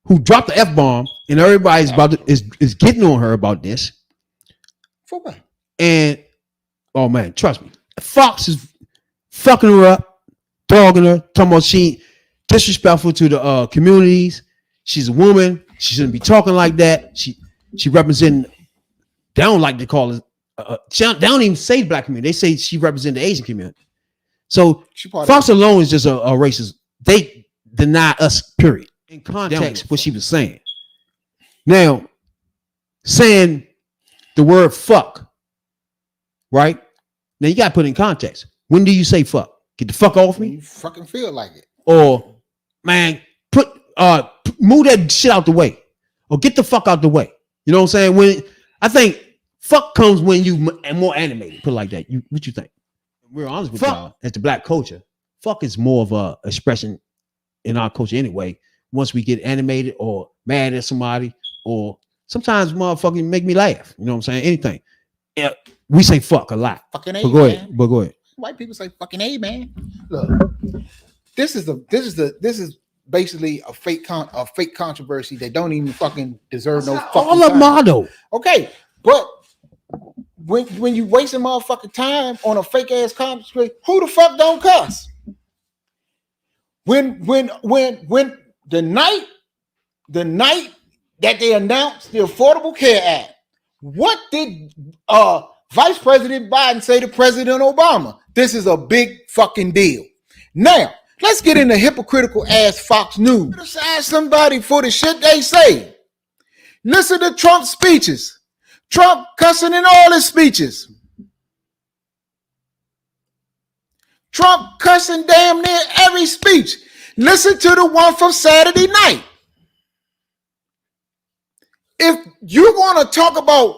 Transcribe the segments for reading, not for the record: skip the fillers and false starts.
who dropped the F-bomb, and everybody's is getting on her about this. For what? And oh man, trust me, Fox is fucking her up, dogging her, talking about she disrespectful to the communities. She's a woman. She shouldn't be talking like that. She representing. They don't like to call it. They don't even say black community. They say she represents the Asian community. So Fox alone is just a racist. They deny us. Period. In context, what she was saying. Now, saying the word fuck, right? Now you gotta put it in context. When do you say fuck? Get the fuck off me? You fucking feel like it. Or man, move that shit out the way. Or get the fuck out the way. You know what I'm saying? When I think fuck comes when you more animated. Put it like that. What you think? We're honest with y'all. As the black culture, fuck is more of a expression in our culture anyway. Once we get animated or mad at somebody, or sometimes motherfucking make me laugh. You know what I'm saying? Anything. Yeah, we say fuck a lot. Fucking A, but go ahead. But go ahead. White people say fucking A, man. Look, this is basically a fake controversy that don't even fucking deserve no fucking all the motto. Okay, but when you wasting motherfucking time on a fake ass controversy, who the fuck don't cuss? When the night that they announced the Affordable Care Act, what did Vice President Biden say to President Obama? This is a big fucking deal. Now, let's get into hypocritical ass Fox News. Criticize somebody for the shit they say. Listen to Trump's speeches. Trump cussing in all his speeches. Trump cussing damn near every speech. Listen to the one from Saturday night. If you want to talk about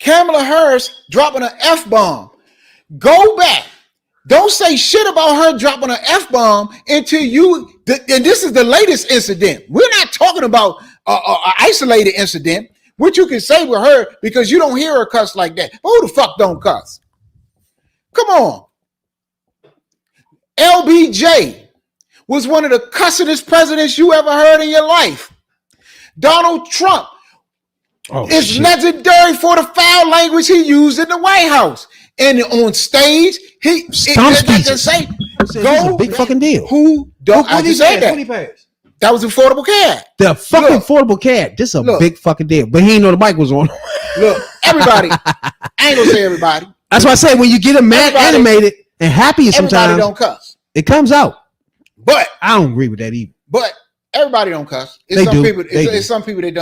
Kamala Harris dropping an F-bomb, go back. Don't say shit about her dropping an F-bomb until and this is the latest incident. We're not talking about an isolated incident, which you can say with her because you don't hear her cuss like that. But who the fuck don't cuss? Come on. LBJ was one of the cussingest presidents you ever heard in your life. Donald Trump is legendary for the foul language he used in the White House. And on stage, it's a big fucking deal. Who don't I just say that? That was Affordable Care. The fucking Affordable Care. This is a big fucking deal. But he ain't know the mic was on. Look, everybody. I ain't gonna say everybody. That's why I say when you get a mad animated and happy sometimes, everybody don't cuss. It comes out. But I don't agree with that either. But everybody don't cuss. It's some people that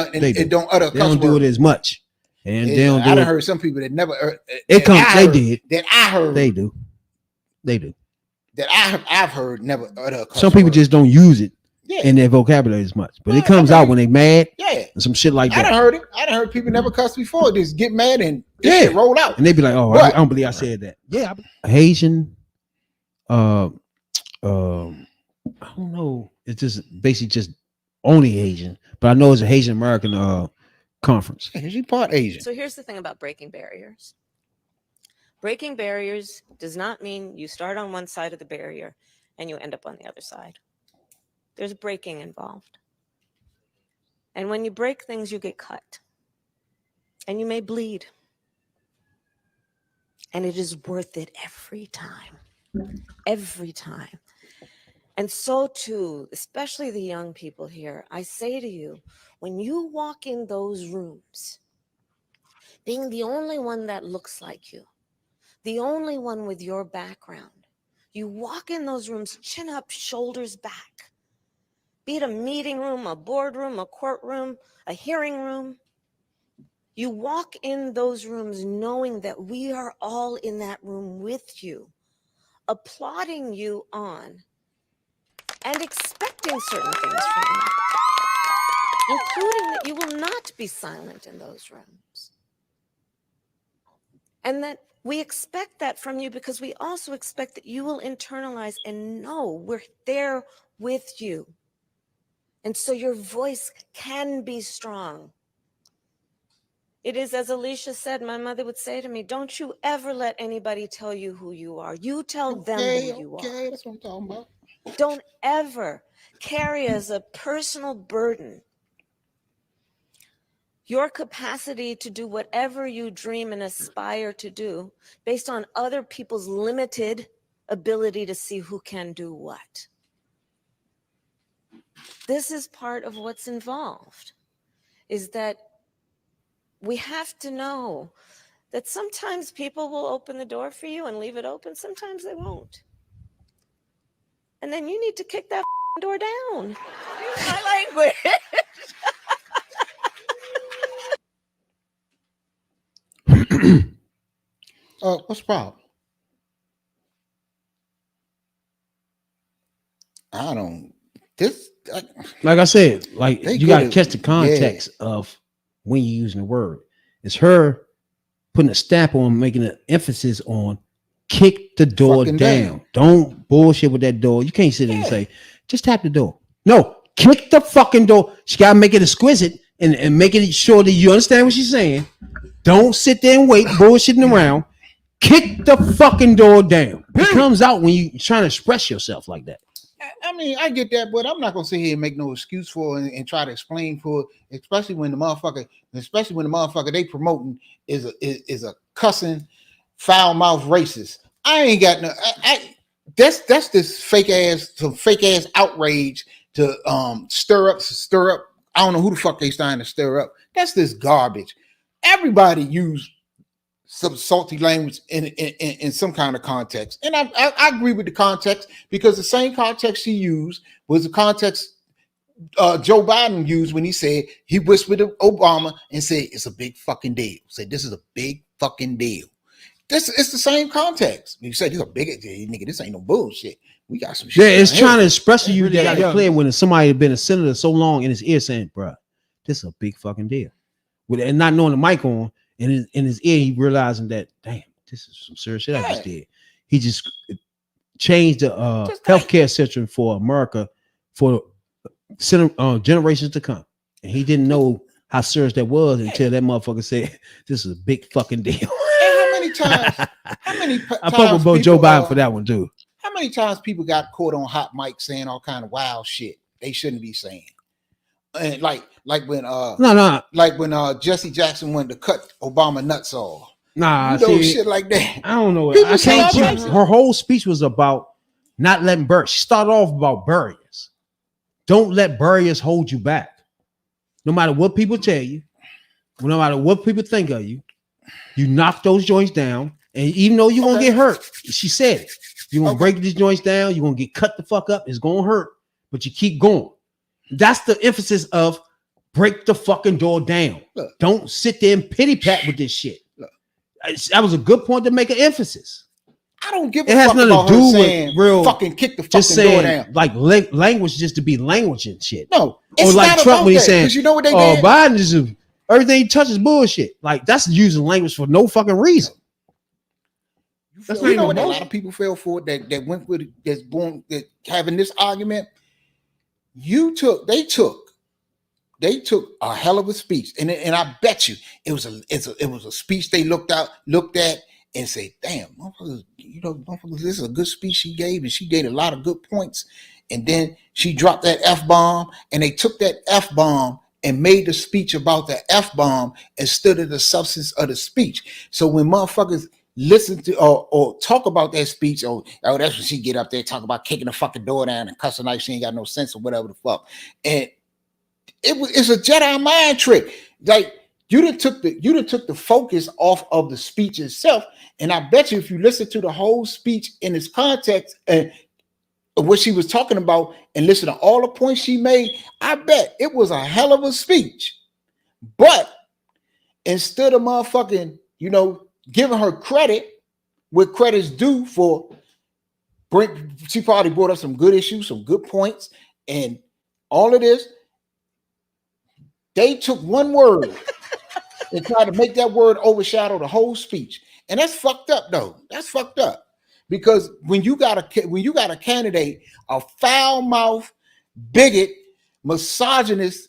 don't utter cuss. They don't do it as much. And they don't do I it. heard some people that never it comes they did. That I heard they do. That I've heard never utter cuss. Some people just don't use it in their vocabulary as much. But it comes out when they mad. Yeah. And some shit like that. I done heard it. I done heard people never cuss before. Just get mad and shit roll out. And they be like, oh, I don't believe I said that. Yeah. Haitian I don't know. It's just basically just only Asian, but I know it's a Haitian American conference. She's part Asian. So here's the thing about breaking barriers. Breaking barriers does not mean you start on one side of the barrier and you end up on the other side. There's breaking involved. And when you break things, you get cut. And you may bleed. And it is worth it every time. Every time. And so too, especially the young people here, I say to you, when you walk in those rooms, being the only one that looks like you, the only one with your background, you walk in those rooms, chin up, shoulders back. Be it a meeting room, a boardroom, a courtroom, a hearing room. You walk in those rooms knowing that we are all in that room with you, applauding you on and expecting certain things from you, including that you will not be silent in those rooms. And that we expect that from you because we also expect that you will internalize and know we're there with you. And so your voice can be strong. It is, as Alicia said, my mother would say to me, don't you ever let anybody tell you who you are. You tell them who you are. Okay, that's what I'm talking about. Don't ever carry as a personal burden your capacity to do whatever you dream and aspire to do based on other people's limited ability to see who can do what. This is part of what's involved, is that we have to know that sometimes people will open the door for you and leave it open. Sometimes they won't. And then you need to kick that door down. Use my language. What's the problem? I don't. This. Like I said, like They you got to could've- catch the context of when you're using the word. It's her putting a stamp on, making an emphasis on kick the door Fucking down. down. Don't bullshit with that door. You can't sit there and Yeah. say, just tap the door. No, kick the fucking door. She got to make it exquisite and make it sure that you understand what she's saying. Don't sit there and wait, bullshitting around. Kick the fucking door down. It comes out when you're trying to express yourself like that. I mean, I get that, but I'm not gonna sit here and make no excuse for it and try to explain for it, especially when the motherfucker they promoting is a cussing, foul mouth racist. I ain't got no. That's this fake ass outrage to stir up. I don't know who the fuck they trying to stir up. That's this garbage. Everybody use some salty language in some kind of context, and I agree with the context, because the same context she used was the context Joe Biden used when he said, he whispered to Obama and said it's a big fucking deal. Said this is a big fucking deal. It's the same context. You said this is a big nigga. This ain't no bullshit. We got some shit. Yeah, it's down here. trying to express to you Really that got it's it. clear when somebody had been a senator so long in his ear saying, bruh, this is a big fucking deal. And not knowing the mic on, and in his ear, he realizing that, damn, this is some serious shit I just did. He just changed the healthcare system for America for generations to come. And he didn't know how serious that was until that motherfucker said, this is a big fucking deal. And how many I fuck with both Joe Biden for that one, too. How many times people got caught on hot mic saying all kind of wild shit they shouldn't be saying? And like when Jesse Jackson wanted to cut Obama nuts off. Shit like that. I don't know. People I say can't. all kinds of- Her whole speech was about not letting barriers. She started off about barriers. Don't let barriers hold you back. No matter what people tell you, no matter what people think of you, you knock those joints down. And even though you're gonna get hurt, she said it. You're gonna break these joints down. You're gonna get cut the fuck up. It's gonna hurt, but you keep going. That's the emphasis of break the fucking door down. Look. Don't sit there and pity pat with this shit. Look. That was a good point to make an emphasis. I don't give a It has fuck nothing about to her do with saying real- fucking kick the Just fucking door saying, down. like language just to be language and shit. No, it's Or like not Trump about when he's that, saying, 'cause you know what they "Oh, did? Biden is everything he touches bullshit." Like that's using language for no fucking reason. That's not You know even what a emotion. lot of people fell for that went with it, that's born that having this argument. They took a hell of a speech, and I bet you it was a speech they looked at and said, "Damn, motherfuckers, this is a good speech she gave, and she gave a lot of good points." And then she dropped that F-bomb, and they took that F-bomb and made the speech about the F-bomb instead of the substance of the speech. So when motherfuckers listen to or talk about that speech, oh, that's when she get up there talk about kicking the fucking door down and cussing like she ain't got no sense or whatever the fuck. And it's a Jedi mind trick. Like you done took the focus off of the speech itself. And I bet you if you listen to the whole speech in its context and what she was talking about and listen to all the points she made, I bet it was a hell of a speech. But instead of motherfucking, giving her credit where credit's due for she probably brought up some good issues, some good points, and all of this. They took one word and tried to make that word overshadow the whole speech. And that's fucked up, though. That's fucked up. Because when you got a candidate, a foul mouth, bigot, misogynist,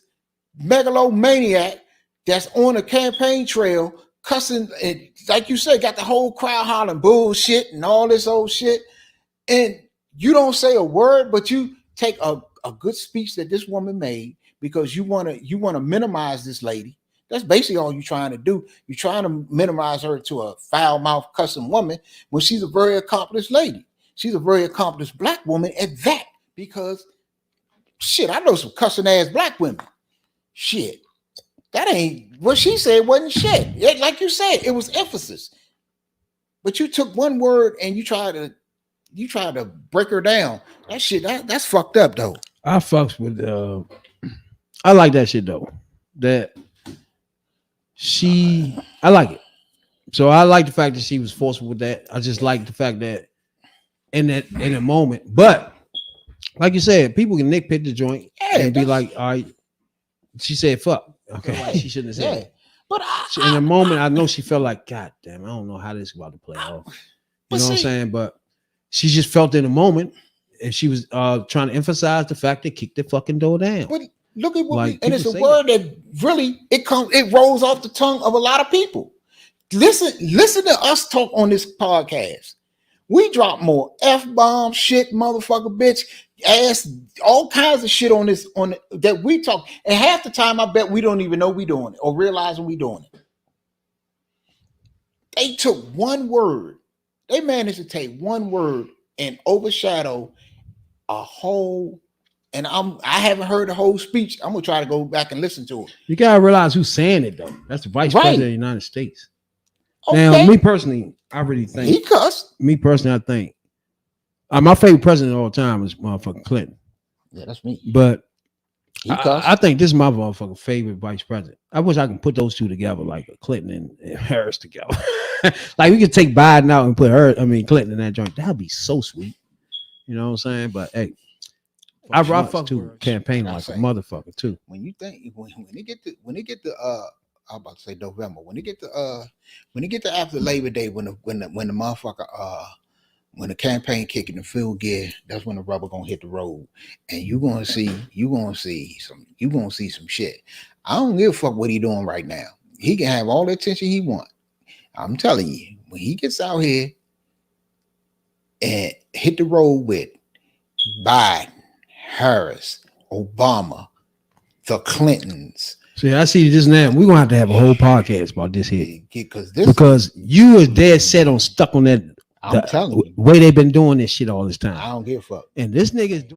megalomaniac that's on a campaign trail cussing, and like you said, got the whole crowd hollering bullshit and all this old shit, and you don't say a word, but you take a good speech that this woman made because you want to minimize this lady That's basically all you're trying to do. You're trying to minimize her to a foul-mouthed cussing woman when she's a very accomplished lady. She's a very accomplished black woman at that, because shit, I know some cussing ass black women. Shit, that ain't what she said. Wasn't shit. Like you said, it was emphasis. But you took one word and you tried to break her down. That shit, that's fucked up though. I fucks with I like that shit though. That I like it. So I like the fact that she was forceful with that. I just like the fact that in a moment, but like you said, people can nitpick the joint and be like, all right, she said fuck. Okay, Right. she shouldn't have said it. But In a moment, I know she felt like, God damn, I don't know how this is about to play off. You But know what I'm see- saying? But she just felt in a moment, and she was trying to emphasize the fact that kick the fucking door down. But look at what Like, and it's a people say word that really it rolls off the tongue of a lot of people. Listen to us talk on this podcast. We drop more F-bomb shit, motherfucker, bitch, ass, all kinds of shit on this that we talk. And half the time I bet we don't even know we doing it or realizing we doing it. They took one word. They managed to take one word and overshadow a whole. And I haven't heard the whole speech. I'm gonna try to go back and listen to it. You gotta realize who's saying it though. That's the vice Right. president of the United States. Okay. Now, me personally, I really think. He cussed. Me personally, I think my favorite president of all time is motherfucking Clinton. Yeah, that's me. But He cussed. I think this is my motherfucking favorite vice president. I wish I could put those two together, like Clinton and Harris together. Like we could take Biden out and put Clinton in that joint. That'd be so sweet. You know what I'm saying? But hey, I fuck to campaign I like say. a motherfucker too. When you think when they get to I'm about to say November, when they get to after Labor Day, when the motherfucker when the campaign kicking the field gear, that's when the rubber gonna hit the road, and you gonna see some shit. I don't give a fuck what he doing right now. He can have all the attention he want. I'm telling you, when he gets out here and hit the road with Biden, Harris, Obama, the Clintons, See, I see this now. We're gonna have a whole podcast about this here because this, because you is dead set on stuck on that I'm telling you, way they've been doing this shit all this I time, don't give a fuck. and this nigga's